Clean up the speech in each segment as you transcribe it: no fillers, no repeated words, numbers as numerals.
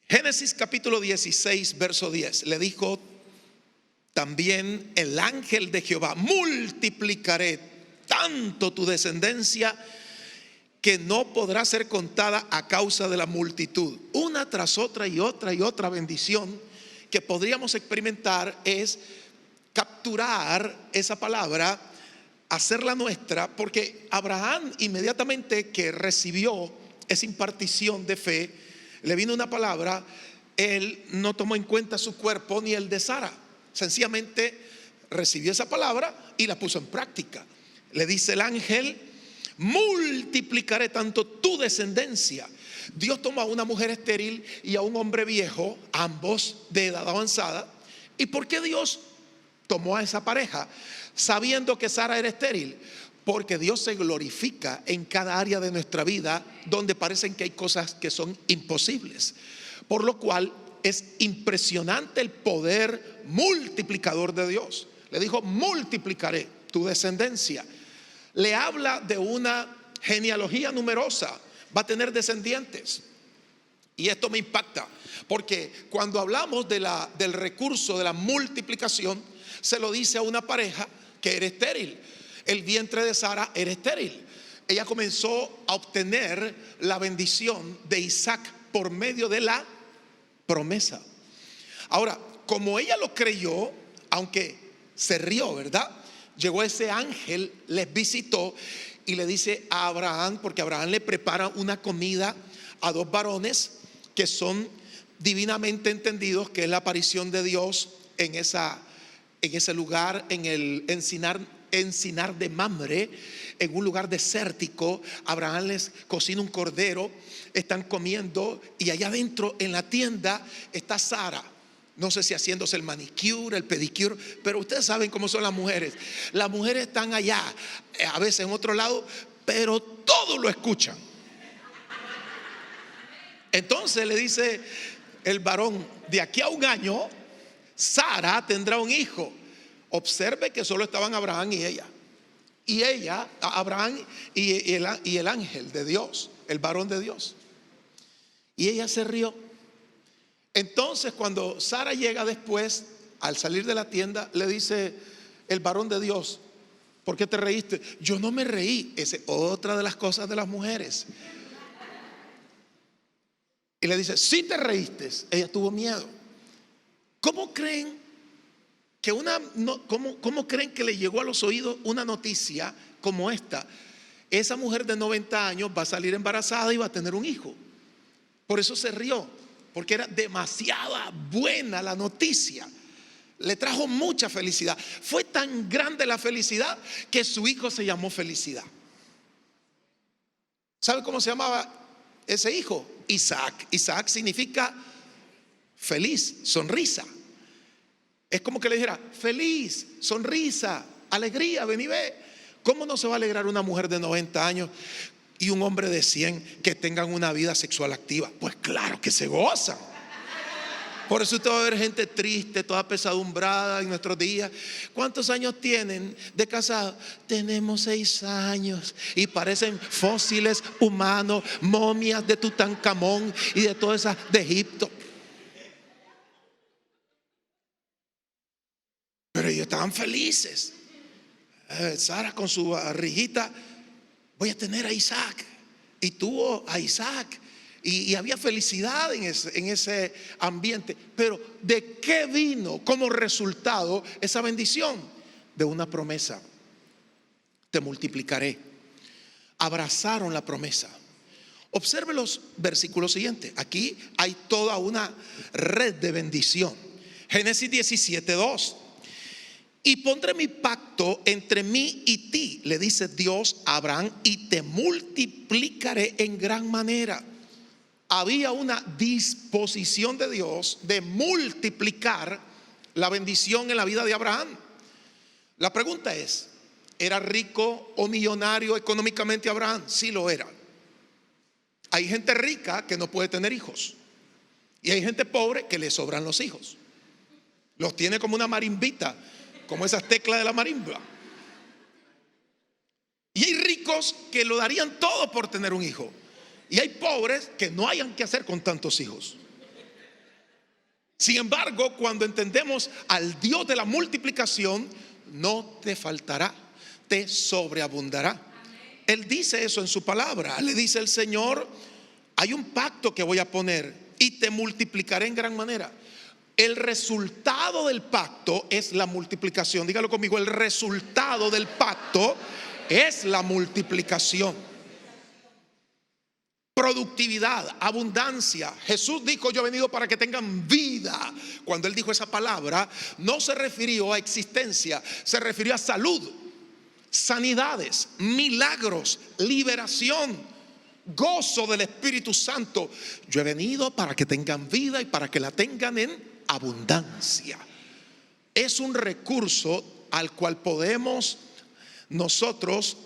Génesis capítulo 16, verso 10. Le dijo también el ángel de Jehová: multiplicaré tanto tu descendencia que no podrá ser contada a causa de la multitud. Una tras otra y otra bendición que podríamos experimentar es capturar esa palabra, hacerla nuestra, porque Abraham, inmediatamente que recibió esa impartición de fe, le vino una palabra. Él no tomó en cuenta su cuerpo ni el de Sara, sencillamente recibió esa palabra y la puso en práctica. Le dice el ángel: multiplicaré tanto tu descendencia. Dios tomó a una mujer estéril y a un hombre viejo, ambos de edad avanzada. ¿Y por qué Dios tomó a esa pareja sabiendo que Sara era estéril? Porque Dios se glorifica en cada área de nuestra vida donde parecen que hay cosas que son imposibles. Por lo cual es impresionante el poder multiplicador de Dios. Le dijo: multiplicaré tu descendencia. Le habla de una genealogía numerosa. Va a tener descendientes. Y esto me impacta, porque cuando hablamos del recurso de la multiplicación, se lo dice a una pareja que era estéril. El vientre de Sara era estéril. Ella comenzó a obtener la bendición de Isaac por medio de la promesa. Ahora, como ella lo creyó, aunque se rió, ¿verdad? Llegó ese ángel, les visitó y le dice a Abraham, porque Abraham le prepara una comida a dos varones que son divinamente entendidos, que es la aparición de Dios en ese lugar, en el encinar de Mamre, en un lugar desértico. Abraham les cocina un cordero, están comiendo, y allá adentro en la tienda está Sara. No sé si haciéndose el manicure, el pedicure, pero ustedes saben cómo son las mujeres. Las mujeres están allá, a veces en otro lado, pero todo lo escuchan. Entonces le dice el varón: de aquí a un año Sara tendrá un hijo. Observe que solo estaban Abraham y ella. Y ella, Abraham y el ángel de Dios, el varón de Dios. Y ella se rió. Entonces, cuando Sara llega después, al salir de la tienda, le dice el varón de Dios: ¿por qué te reíste? Yo no me reí. Esa es otra de las cosas de las mujeres. Y le dice: sí te reíste. Ella tuvo miedo. ¿Cómo creen que cómo creen que le llegó a los oídos una noticia como esta? Esa mujer de 90 años va a salir embarazada y va a tener un hijo. Por eso se rió, porque era demasiada buena la noticia. Le trajo mucha felicidad. Fue tan grande la felicidad que su hijo se llamó Felicidad. ¿Sabe cómo se llamaba ese hijo? Isaac. Isaac significa feliz, sonrisa. Es como que le dijera: feliz, sonrisa, alegría, ven y ve. ¿Cómo no se va a alegrar una mujer de 90 años y un hombre de 100 que tengan una vida sexual activa? Pues claro que se gozan. Por eso usted va a ver gente triste, toda pesadumbrada en nuestros días. ¿Cuántos años tienen de casados? Tenemos 6 años. Y parecen fósiles humanos, momias de Tutankamón y de todas esas de Egipto. Pero ellos estaban felices. Sara con su barriguita: voy a tener a Isaac. Y tuvo a Isaac. Y había felicidad en ese ambiente. Pero ¿de qué vino como resultado esa bendición? De una promesa: te multiplicaré. Abrazaron la promesa. Observe los versículos siguientes. Aquí hay toda una red de bendición. Génesis 17:2. Y pondré mi pacto entre mí y ti, le dice Dios a Abraham, y te multiplicaré en gran manera. Había una disposición de Dios de multiplicar la bendición en la vida de Abraham. La pregunta es: ¿era rico o millonario económicamente Abraham? Sí lo era. Hay gente rica que no puede tener hijos, y hay gente pobre que le sobran los hijos. Los tiene como una marimbita, como esas teclas de la marimba. Y hay ricos que lo darían todo por tener un hijo, y hay pobres que no hayan qué hacer con tantos hijos. Sin embargo, cuando entendemos al Dios de la multiplicación, no te faltará, te sobreabundará. Él dice eso en su palabra. Le dice el Señor: hay un pacto que voy a poner y te multiplicaré en gran manera. El resultado del pacto es la multiplicación. Dígalo conmigo: el resultado del pacto es la multiplicación. Productividad, abundancia. Jesús dijo: yo he venido para que tengan vida. Cuando Él dijo esa palabra, no se refirió a existencia, se refirió a salud, sanidades, milagros, liberación, gozo del Espíritu Santo. Yo he venido para que tengan vida y para que la tengan en abundancia. Es un recurso al cual podemos nosotros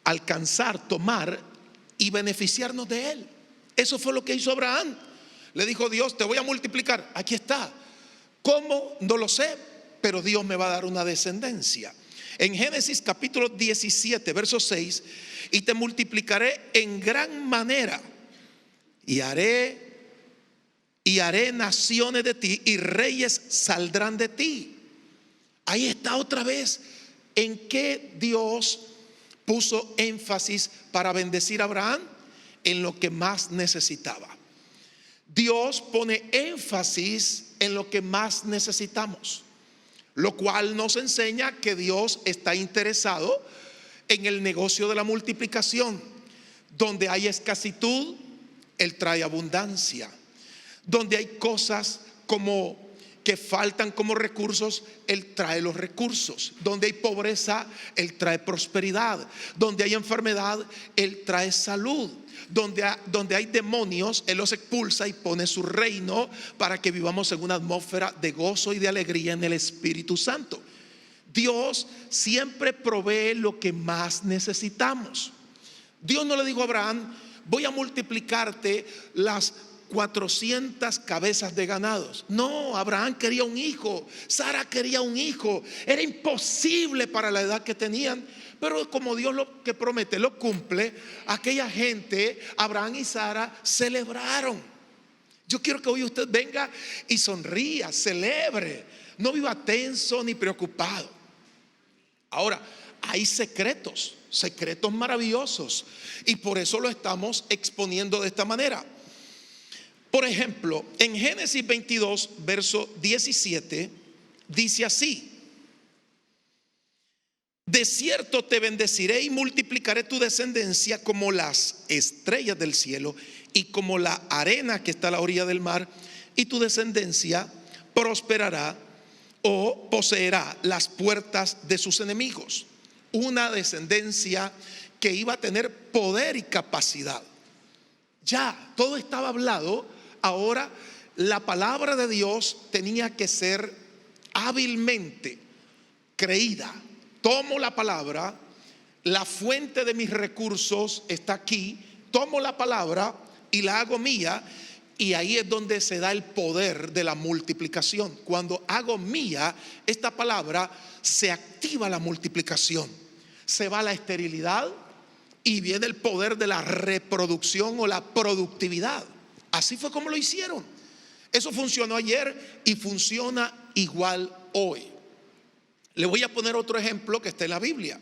alcanzar, tomar y beneficiarnos de él. Eso fue lo que hizo Abraham. Le dijo Dios: te voy a multiplicar. Aquí está. ¿Cómo? No lo sé, pero Dios me va a dar una descendencia. En Génesis capítulo 17 verso 6: y te multiplicaré en gran manera y haré naciones de ti, y reyes saldrán de ti. Ahí está otra vez en que Dios puso énfasis para bendecir a Abraham, en lo que más necesitaba. Dios pone énfasis en lo que más necesitamos, lo cual nos enseña que Dios está interesado en el negocio de la multiplicación. Donde hay escasitud, Él trae abundancia. Donde hay cosas como que faltan como recursos, Él trae los recursos. Donde hay pobreza, Él trae prosperidad. Donde hay enfermedad, Él trae salud. Donde hay demonios, Él los expulsa y pone su reino para que vivamos en una atmósfera de gozo y de alegría en el Espíritu Santo. Dios siempre provee lo que más necesitamos. Dios no le dijo a Abraham: voy a multiplicarte las 400 cabezas de ganados. No, Abraham quería un hijo, Sara quería un hijo. Era imposible para la edad que tenían, pero como Dios lo que promete lo cumple, aquella gente, Abraham y Sara, celebraron. Yo quiero que hoy usted venga y sonría, celebre, no viva tenso ni preocupado. Ahora, hay secretos maravillosos, y por eso lo estamos exponiendo de esta manera. Por ejemplo, en Génesis 22, verso 17, dice así: de cierto te bendeciré y multiplicaré tu descendencia como las estrellas del cielo y como la arena que está a la orilla del mar, y tu descendencia prosperará o poseerá las puertas de sus enemigos. Una descendencia que iba a tener poder y capacidad. Ya todo estaba hablado. Ahora la palabra de Dios tenía que ser hábilmente creída. Tomo la palabra, la fuente de mis recursos está aquí, tomo la palabra y la hago mía, y ahí es donde se da el poder de la multiplicación. Cuando hago mía esta palabra, se activa la multiplicación, se va la esterilidad y viene el poder de la reproducción o la productividad. Así fue como lo hicieron. Eso funcionó ayer y funciona igual hoy. Le voy a poner otro ejemplo que está en la Biblia.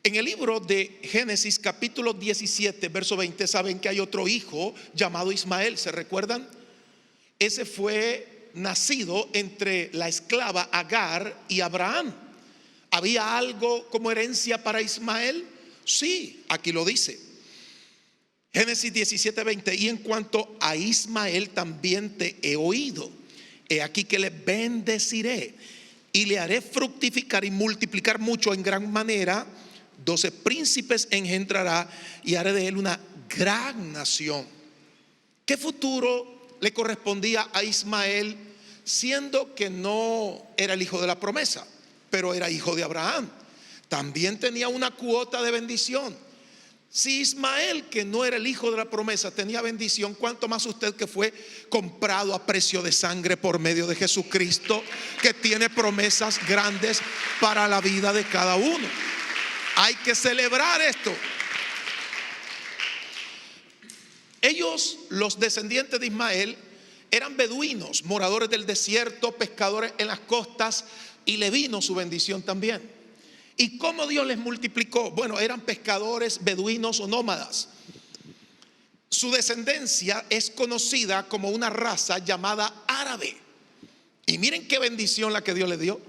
En el libro de Génesis capítulo 17 verso 20, saben que hay otro hijo llamado Ismael, ¿se recuerdan? Ese fue nacido entre la esclava Agar y Abraham. ¿Había algo como herencia para Ismael? Sí, aquí lo dice. Génesis 17, 20: y en cuanto a Ismael también te he oído. He aquí que le bendeciré y le haré fructificar y multiplicar mucho en gran manera. 12 príncipes engendrará y haré de él una gran nación. ¿Qué futuro le correspondía a Ismael, siendo que no era el hijo de la promesa, pero era hijo de Abraham? También tenía una cuota de bendición. Si Ismael, que no era el hijo de la promesa, tenía bendición, ¿cuánto más usted, que fue comprado a precio de sangre por medio de Jesucristo, que tiene promesas grandes para la vida de cada uno? Hay que celebrar esto. Ellos, los descendientes de Ismael, eran beduinos, moradores del desierto, pescadores en las costas, y le vino su bendición también. ¿Y cómo Dios les multiplicó? Bueno, eran pescadores, beduinos o nómadas. Su descendencia es conocida como una raza llamada árabe. Y miren qué bendición la que Dios les dio.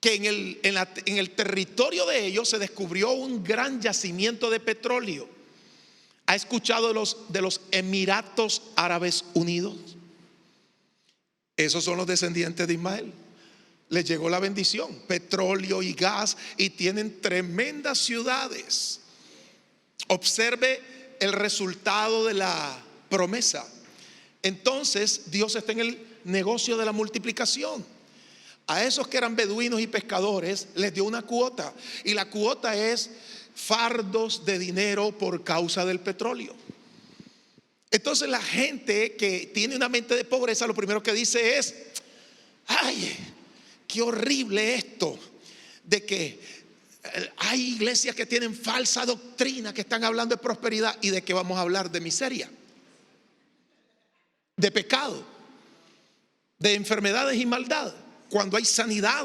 Que en el territorio de ellos se descubrió un gran yacimiento de petróleo. ¿Ha escuchado de los Emiratos Árabes Unidos? Esos son los descendientes de Ismael. Les llegó la bendición, petróleo y gas, y tienen tremendas ciudades. Observe el resultado de la promesa. Entonces Dios está en el negocio de la multiplicación. A esos que eran beduinos y pescadores les dio una cuota, y la cuota es fardos de dinero por causa del petróleo. Entonces la gente que tiene una mente de pobreza, lo primero que dice es: ay, qué horrible esto de que hay iglesias que tienen falsa doctrina, que están hablando de prosperidad. ¿Y de qué vamos a hablar? De miseria, de pecado, de enfermedades y maldad, cuando hay sanidad,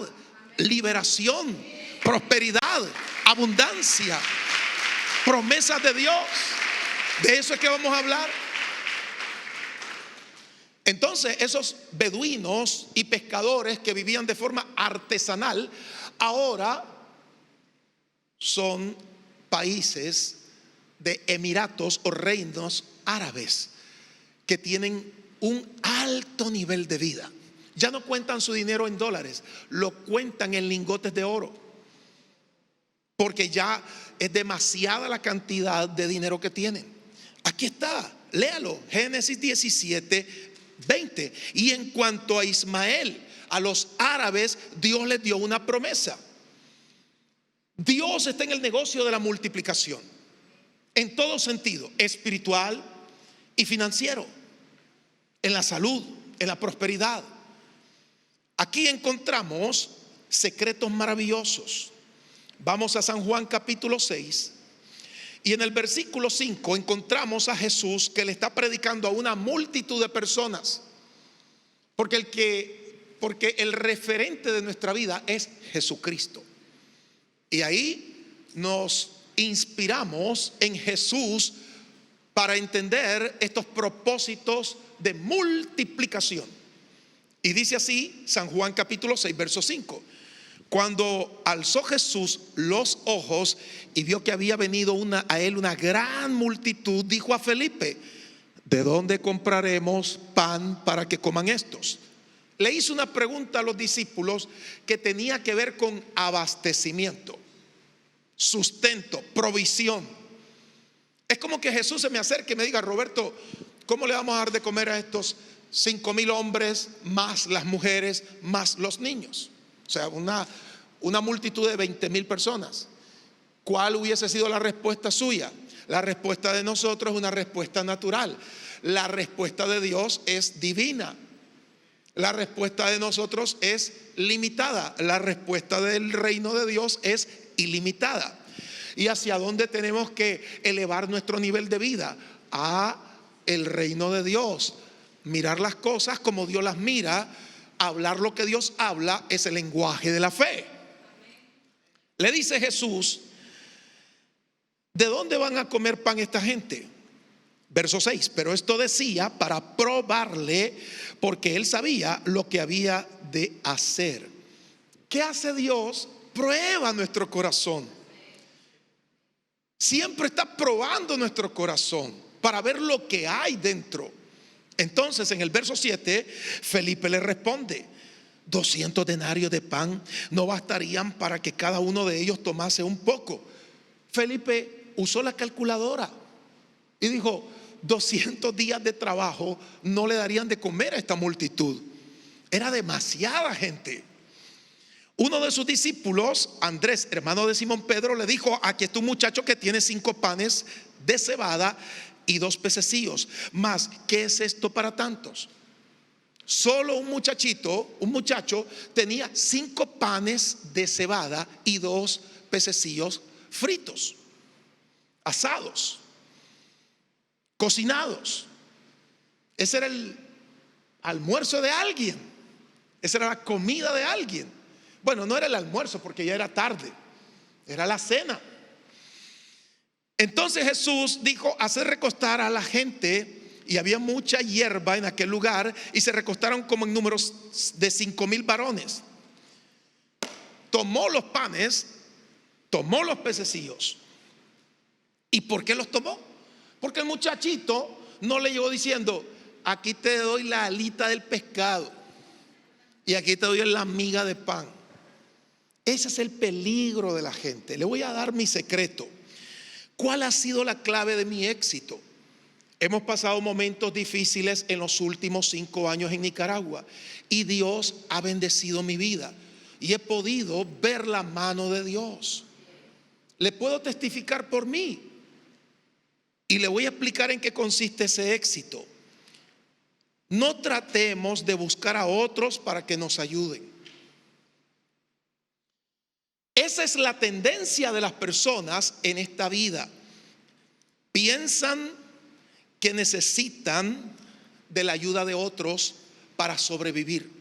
liberación, prosperidad, abundancia, promesas de Dios. De eso es que vamos a hablar. Entonces esos beduinos y pescadores que vivían de forma artesanal ahora son países de emiratos o reinos árabes que tienen un alto nivel de vida. Ya no cuentan su dinero en dólares, lo cuentan en lingotes de oro, porque ya es demasiada la cantidad de dinero que tienen. Aquí está, léalo, Génesis 17:20. Y en cuanto a Ismael, a los árabes, Dios les dio una promesa. Dios está en el negocio de la multiplicación, en todo sentido, espiritual y financiero, en la salud, en la prosperidad. Aquí encontramos secretos maravillosos. Vamos a San Juan capítulo 6. Y en el versículo 5 encontramos a Jesús que le está predicando a una multitud de personas. Porque el referente de nuestra vida es Jesucristo. Y ahí nos inspiramos en Jesús para entender estos propósitos de multiplicación. Y dice así San Juan capítulo 6, verso 5. Cuando alzó Jesús los ojos y vio que había venido a él una gran multitud, dijo a Felipe: ¿de dónde compraremos pan para que coman estos? Le hizo una pregunta a los discípulos que tenía que ver con abastecimiento, sustento, provisión. Es como que Jesús se me acerque y me diga: Roberto, ¿cómo le vamos a dar de comer a estos 5,000 hombres, más las mujeres, más los niños? O sea, una multitud de 20,000 personas. ¿Cuál hubiese sido la respuesta suya? La respuesta de nosotros es una respuesta natural. La respuesta de Dios es divina. La respuesta de nosotros es limitada. La respuesta del reino de Dios es ilimitada. ¿Y hacia dónde tenemos que elevar nuestro nivel de vida? A el reino de Dios. Mirar las cosas como Dios las mira. Hablar lo que Dios habla es el lenguaje de la fe. Le dice Jesús: ¿de dónde van a comer pan esta gente? Verso 6. Pero esto decía para probarle, porque él sabía lo que había de hacer. ¿Qué hace Dios? Prueba nuestro corazón. Siempre está probando nuestro corazón para ver lo que hay dentro. Entonces en el verso 7 Felipe le responde: 200 denarios de pan no bastarían para que cada uno de ellos tomase un poco. Felipe usó la calculadora y dijo: 200 días de trabajo no le darían de comer a esta multitud. Era demasiada gente. Uno de sus discípulos, Andrés, hermano de Simón Pedro, le dijo: aquí está un muchacho que tiene 5 panes de cebada y 2 pececillos. Mas, ¿qué es esto para tantos? Solo un muchacho tenía 5 panes de cebada y 2 pececillos fritos, asados, cocinados. Ese era almuerzo de alguien. Esa era la comida de alguien. Bueno, no era el almuerzo porque ya era tarde, era la cena. Entonces Jesús dijo: hacer recostar a la gente. Y había mucha hierba en aquel lugar, y se recostaron como en números de 5,000 varones. Tomó los panes, tomó los pececillos. ¿Y por qué los tomó? Porque el muchachito no le llegó diciendo: aquí te doy la alita del pescado y aquí te doy la miga de pan. Ese es el peligro de la gente. Le voy a dar mi secreto. ¿Cuál ha sido la clave de mi éxito? Hemos pasado momentos difíciles en los últimos 5 años en Nicaragua, y Dios ha bendecido mi vida y he podido ver la mano de Dios. Le puedo testificar por mí y le voy a explicar en qué consiste ese éxito. No tratemos de buscar a otros para que nos ayuden. Esa es la tendencia de las personas en esta vida. Piensan que necesitan de la ayuda de otros para sobrevivir.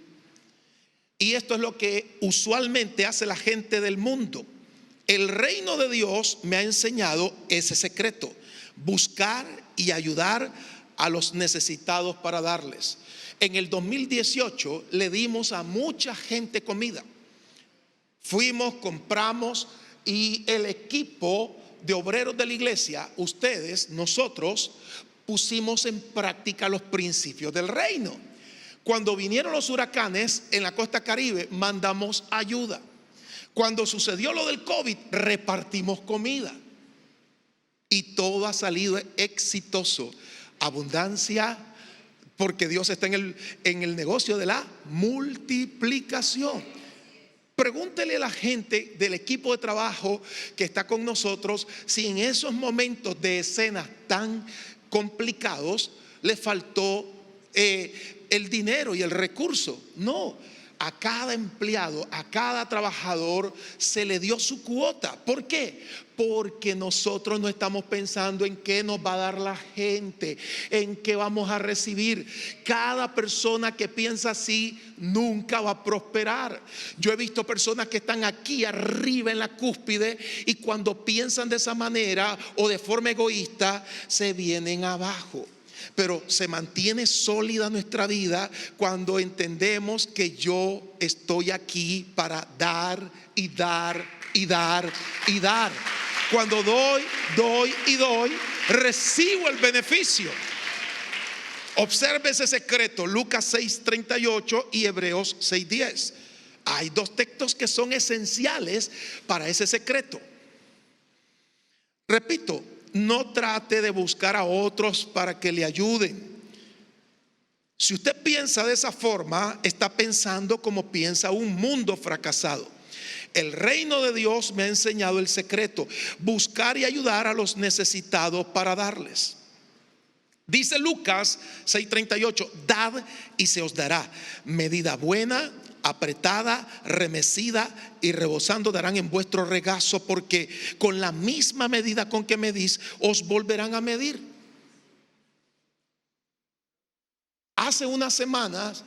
Y esto es lo que usualmente hace la gente del mundo. El reino de Dios me ha enseñado ese secreto: buscar y ayudar a los necesitados para darles. En el 2018 le dimos a mucha gente comida. Fuimos, compramos, y el equipo de obreros de la iglesia, ustedes, nosotros, pusimos en práctica los principios del reino. Cuando vinieron los huracanes en la costa caribe, mandamos ayuda. Cuando sucedió lo del COVID, repartimos comida. Y todo ha salido exitoso. Abundancia, porque Dios está en el negocio de la multiplicación. Pregúntele a la gente del equipo de trabajo que está con nosotros si en esos momentos de escenas tan complicados le faltó el dinero y el recurso. No, a cada empleado, a cada trabajador se le dio su cuota. ¿Por qué? Porque nosotros no estamos pensando en qué nos va a dar la gente, en qué vamos a recibir. Cada persona que piensa así nunca va a prosperar. Yo he visto personas que están aquí arriba en la cúspide, y cuando piensan de esa manera o de forma egoísta, se vienen abajo. Pero se mantiene sólida nuestra vida cuando entendemos que yo estoy aquí para dar y dar y dar y dar. Cuando doy y doy, recibo el beneficio. Observe ese secreto: Lucas 6:38 y Hebreos 6:10. Hay 2 textos que son esenciales para ese secreto. Repito: no trate de buscar a otros para que le ayuden. Si usted piensa de esa forma, está pensando como piensa un mundo fracasado. El reino de Dios me ha enseñado el secreto: buscar y ayudar a los necesitados para darles. Dice Lucas 6:38: dad y se os dará, medida buena, apretada, remecida y rebosando darán en vuestro regazo, porque con la misma medida con que medís os volverán a medir. Hace unas semanas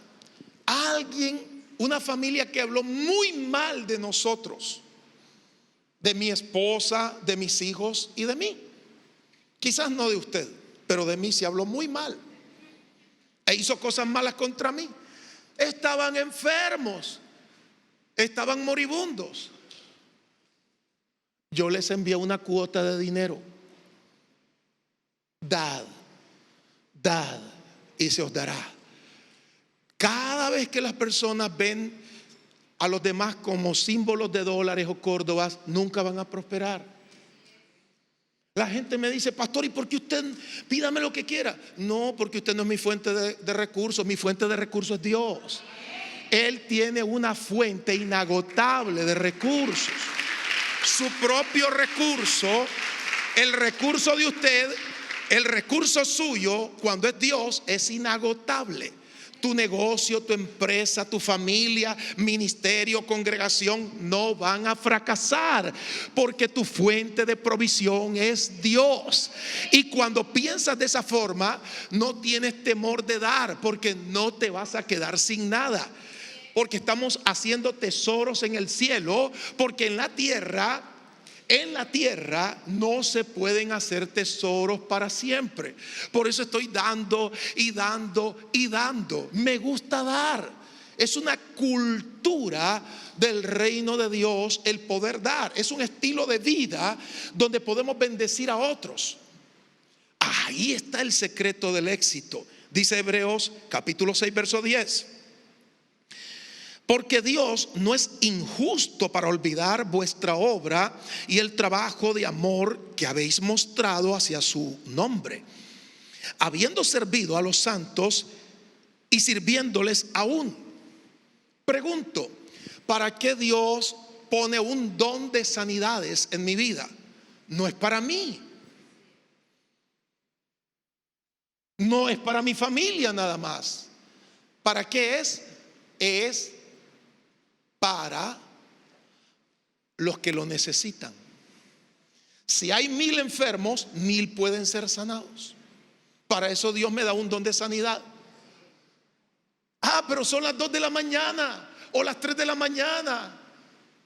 una familia que habló muy mal de nosotros, de mi esposa, de mis hijos y de mí. Quizás no de usted, pero de mí se habló muy mal e hizo cosas malas contra mí. Estaban enfermos, estaban moribundos. Yo les envié una cuota de dinero. Dad y se os dará. Cada vez que las personas ven a los demás como símbolos de dólares o córdobas, nunca van a prosperar. La gente me dice: pastor, ¿y por qué usted pídame lo que quiera? No, porque usted no es mi fuente de recursos. Mi fuente de recursos es Dios. Él tiene una fuente inagotable de recursos. Su propio recurso, el recurso de usted, el recurso suyo, cuando es Dios, es inagotable. Tu negocio, tu empresa, tu familia, ministerio, congregación no van a fracasar, porque tu fuente de provisión es Dios. Y cuando piensas de esa forma, no tienes temor de dar, porque no te vas a quedar sin nada. Porque estamos haciendo tesoros en el cielo, porque en la tierra no se pueden hacer tesoros para siempre. Por eso estoy dando y dando y dando. Me gusta dar. Es una cultura del reino de Dios el poder dar. Es un estilo de vida donde podemos bendecir a otros. Ahí está el secreto del éxito. Dice Hebreos capítulo 6 verso 10. Porque Dios no es injusto para olvidar vuestra obra y el trabajo de amor que habéis mostrado hacia su nombre, habiendo servido a los santos y sirviéndoles aún. Pregunto, ¿para qué Dios pone un don de sanidades en mi vida? No es para mí. No es para mi familia nada más. ¿Para qué es? Es para los que lo necesitan. Si hay 1000 enfermos, 1000 pueden ser sanados. Para eso Dios me da un don de sanidad. Pero son las 2 de la mañana o las 3 de la mañana.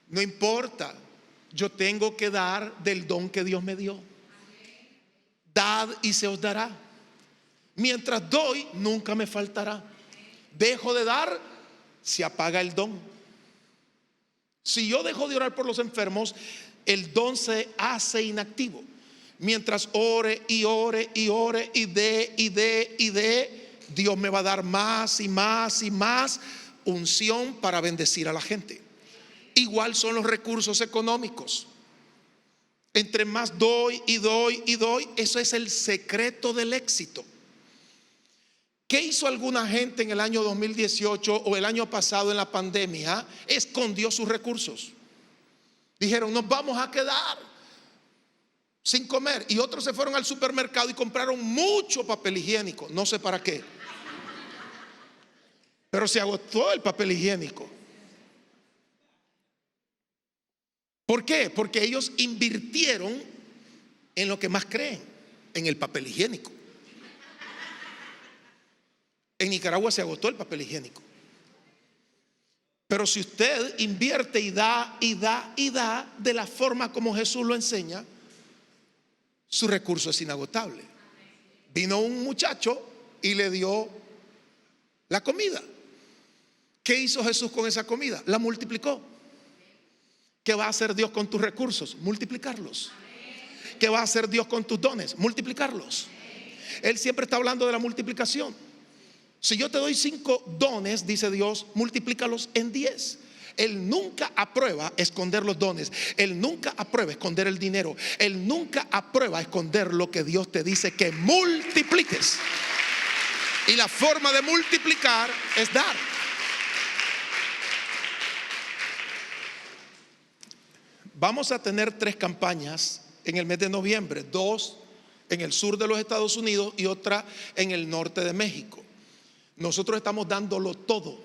No importa, yo tengo que dar del don que Dios me dio. Dad y se os dará. Mientras doy, nunca me faltará. Dejo de dar, se apaga el don. Si yo dejo de orar por los enfermos, el don se hace inactivo. Mientras ore y ore y ore y dé, Dios me va a dar más y más y más unción para bendecir a la gente. Igual son los recursos económicos. Entre más doy y doy y doy, eso es el secreto del éxito. ¿Qué hizo alguna gente en el año 2018 o el año pasado en la pandemia? Escondió sus recursos. Dijeron, nos vamos a quedar sin comer. Y otros se fueron al supermercado y compraron mucho papel higiénico. No sé para qué, pero se agotó el papel higiénico. ¿Por qué? Porque ellos invirtieron en lo que más creen, en el papel higiénico. En Nicaragua se agotó el papel higiénico. Pero si usted invierte y da y da y da de la forma como Jesús lo enseña, su recurso es inagotable. Vino un muchacho y le dio la comida. ¿Qué hizo Jesús con esa comida? La multiplicó. ¿Qué va a hacer Dios con tus recursos? Multiplicarlos. ¿Qué va a hacer Dios con tus dones? Multiplicarlos. Él siempre está hablando de la multiplicación. Si yo te doy 5 dones, dice Dios, multiplícalos en 10. Él nunca aprueba esconder los dones. Él nunca aprueba esconder el dinero. Él nunca aprueba esconder lo que Dios te dice que multipliques. Y la forma de multiplicar es dar. Vamos a tener 3 campañas en el mes de noviembre. 2 en el sur de los Estados Unidos y otra en el norte de México. Nosotros estamos dándolo todo,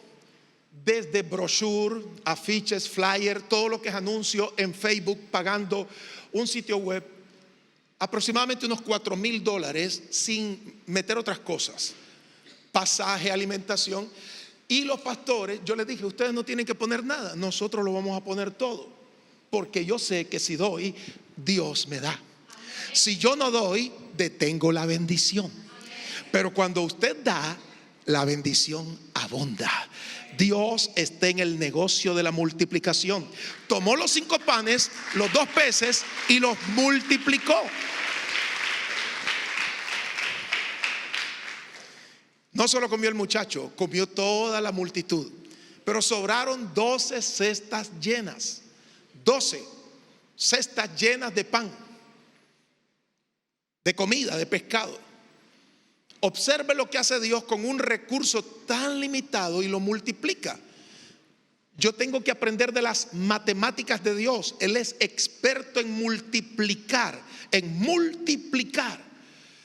desde brochure, afiches, flyer, todo lo que es anuncio en Facebook, pagando un sitio web, aproximadamente unos $4,000 sin meter otras cosas, pasaje, alimentación. Y los pastores, yo les dije, ustedes no tienen que poner nada, nosotros lo vamos a poner todo, porque yo sé que si doy, Dios me da. Si yo no doy, detengo la bendición. Pero cuando usted da, la bendición abunda. Dios está en el negocio de la multiplicación. Tomó los 5 panes, los 2 peces y los multiplicó. No solo comió el muchacho, comió toda la multitud. Pero sobraron 12 cestas llenas. 12 cestas llenas de pan, de comida, de pescado. Observe lo que hace Dios con un recurso tan limitado y lo multiplica. Yo tengo que aprender de las matemáticas de Dios. Él es experto en multiplicar,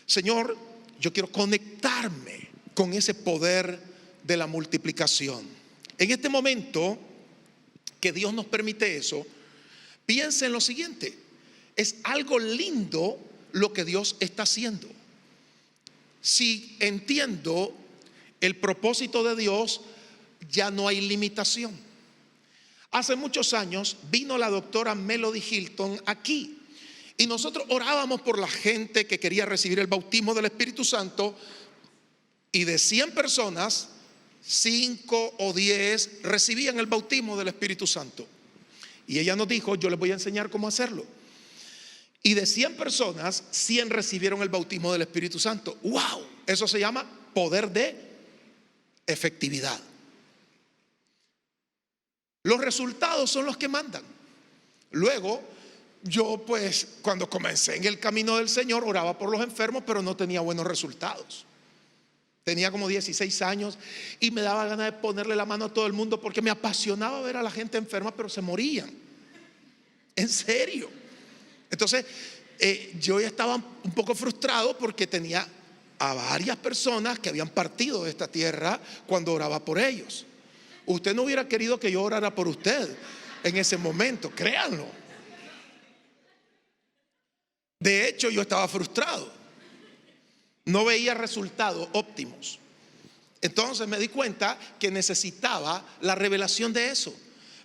Señor, yo quiero conectarme con ese poder de la multiplicación. En este momento que Dios nos permite eso, piensa en lo siguiente: es algo lindo lo que Dios está haciendo. Si entiendo el propósito de Dios, ya no hay limitación. Hace muchos años vino la doctora Melody Hilton aquí y nosotros orábamos por la gente que quería recibir el bautismo del Espíritu Santo, y de 100 personas, 5 o 10 recibían el bautismo del Espíritu Santo. Y ella nos dijo: yo les voy a enseñar cómo hacerlo. Y de 100 personas, 100 recibieron el bautismo del Espíritu Santo. ¡Wow! Eso se llama poder de efectividad. Los resultados son los que mandan. Luego, yo pues cuando comencé en el camino del Señor, oraba por los enfermos, pero no tenía buenos resultados. Tenía como 16 años y me daba ganas de ponerle la mano a todo el mundo porque me apasionaba ver a la gente enferma, pero se morían. En serio. Entonces, yo ya estaba un poco frustrado porque tenía a varias personas que habían partido de esta tierra cuando oraba por ellos. Usted no hubiera querido que yo orara por usted en ese momento, créanlo. De hecho, yo estaba frustrado. No veía resultados óptimos. Entonces me di cuenta que necesitaba la revelación de eso.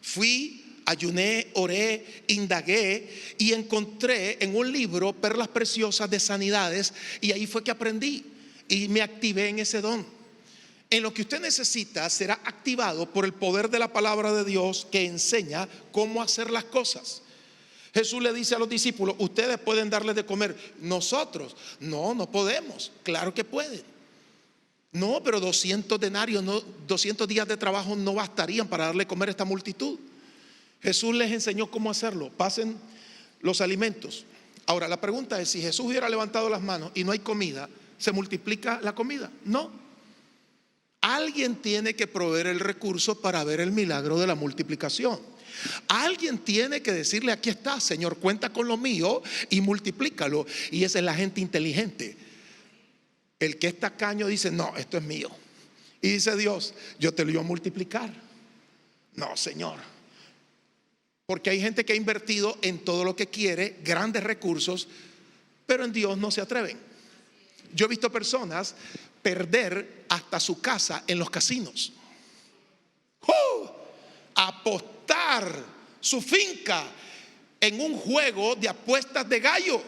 Fui, ayuné, oré, indagué y encontré en un libro perlas preciosas de sanidades, y ahí fue que aprendí y me activé en ese don. En lo que usted necesita será activado por el poder de la palabra de Dios que enseña cómo hacer las cosas. Jesús le dice a los discípulos: ustedes pueden darles de comer. Nosotros, no podemos. Claro que pueden. No, pero 200 denarios, 200 días de trabajo no bastarían para darle comer a esta multitud. Jesús les enseñó cómo hacerlo. Pasen los alimentos. Ahora la pregunta es: si Jesús hubiera levantado las manos y no hay comida, ¿se multiplica la comida? No. Alguien tiene que proveer el recurso para ver el milagro de la multiplicación. Alguien tiene que decirle: aquí está, Señor, cuenta con lo mío y multiplícalo. Y esa es la gente inteligente. El que es tacaño dice: no, esto es mío. Y dice Dios: yo te lo iba a multiplicar. No, Señor. Porque hay gente que ha invertido en todo lo que quiere, grandes recursos, pero en Dios no se atreven. Yo he visto personas perder hasta su casa en los casinos. Apostar su finca en un juego de apuestas de gallo.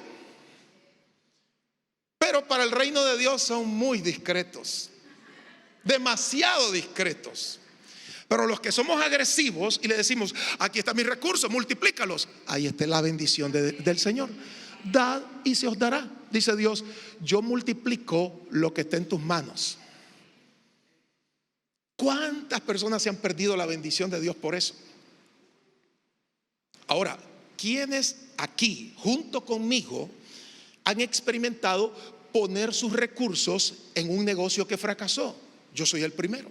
Pero para el reino de Dios son muy discretos, demasiado discretos. Pero los que somos agresivos y le decimos: aquí está mi recurso, multiplícalos, ahí está la bendición del Señor. Dad y se os dará, dice Dios. Yo multiplico lo que está en tus manos. ¿Cuántas personas se han perdido la bendición de Dios por eso? Ahora, ¿quiénes aquí junto conmigo han experimentado poner sus recursos en un negocio que fracasó? Yo soy el primero.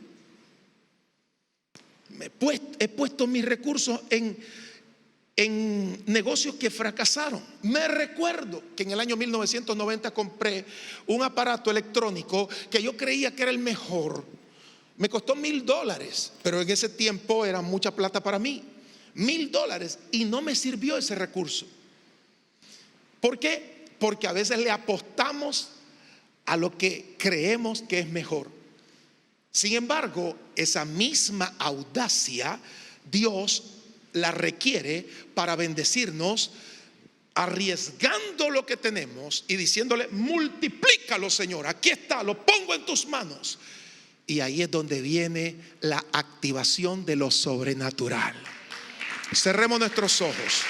He puesto mis recursos en negocios que fracasaron. Me recuerdo que en el año 1990 compré un aparato electrónico que yo creía que era el mejor. Me costó $1,000, pero en ese tiempo era mucha plata para mí. $1,000, y no me sirvió ese recurso. ¿Por qué? Porque a veces le apostamos a lo que creemos que es mejor. Sin embargo, esa misma audacia Dios la requiere para bendecirnos, arriesgando lo que tenemos y diciéndole: multiplícalo, Señor, aquí está, lo pongo en tus manos. Y ahí es donde viene la activación de lo sobrenatural. Cerremos nuestros ojos.